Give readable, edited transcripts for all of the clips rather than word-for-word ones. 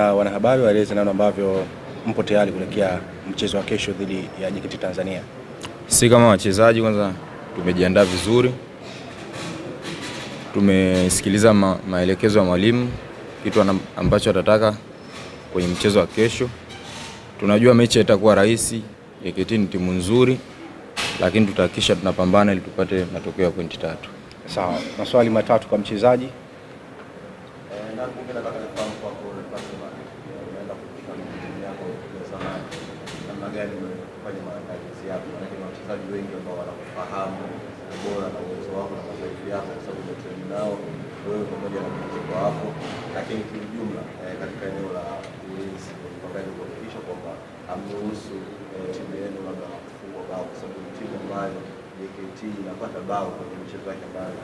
Wanahabari waeleze namna ambavyo mpo tayari kuelekea mchezo wa kesho dhidi ya JKT Tanzania. Sisi kama wachezaji kwanza tumejiandaa vizuri. Tumesikiliza maelekezo ya mwalimu, kitu ambacho atataka kwenye mchezo wa kesho. Tunajua mechi itakuwa rahisi, JKT ni timu nzuri, lakini tutahakikisha tunapambana ili tupate matokeo ya pointi 3. Sawa, maswali matatu kwa mchezaji. Wachezaji wengi ambao wanakufahamu ubora na uwezo wako na mazoezi yako kwa sababu umetrain nao wewe pamoja na mchezo wako, lakini kwa ujumla katika eneo la ulinzi tunataka kuhakikisha kwamba hamruhusu timu yenu labda kufungwa bao, kwa sababu timu ambayo JKT inapata bao kwenye mchezo wake mbali.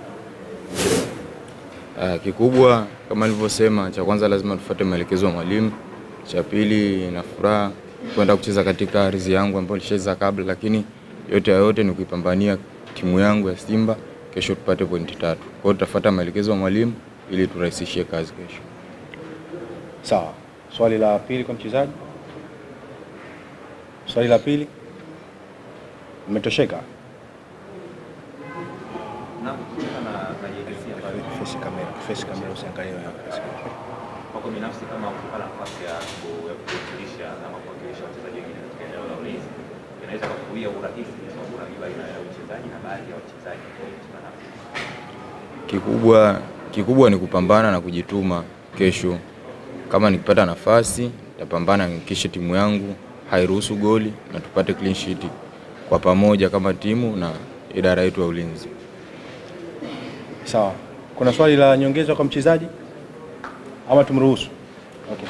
Kikubwa kama nilivyosema, cha kwanza lazima tufuate maelekezo ya mwalimu. Cha pili, na furaha kwenda kucheza katika ardhi yangu ambayo nilicheza kabla, lakini yote ni kuipambania timu yangu ya Simba kesho tupate pointi 3. Kwa hiyo tutafuata maelekezo ya mwalimu ili turahisishie kazi kesho. Sawa. Swali la pili kwa mchezaji. Swali la pili. Umetosheka? Na kutokana na JKT ambayo face kamera usiangalie hapa. Kwa binafsi kama ukipata nafasi ya kuwakilisha na kuwakilisha wachezaji wengine katika eneo la ulinzi, inaweza kukuia urahisi kwa sababu unajua aina ya uchezaji na baadhi ya wachezaji kikubwa ni kupambana na kujituma kesho. Kama nikipata nafasi, nitapambana nikishe timu yangu hairuhusu goli na tupate clean sheet kwa pamoja kama timu na idara yetu ya ulinzi. Sawa. Kuna swali la nyongeza kwa mchezaji? Ama tumruhusu? Okay.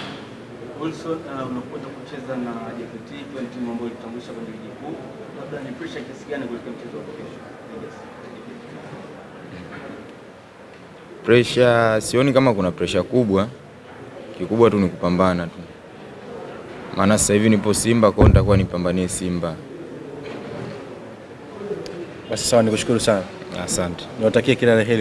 Wilson, unakwenda kucheza na JKT kwa timu ambayo ilitambulisha kwenye ligi kuu. Labda ni pressure kiasi gani kuelekea mchezo wa kesho? Pressure sioni kama kuna pressure kubwa. Kikubwa tu ni kupambana tu. Maana sasa hivi nipo Simba, kwa nitakuwa nipambanie Simba. Basi sawa, nikushukuru sana. Asante. Niwatakie kila la heri.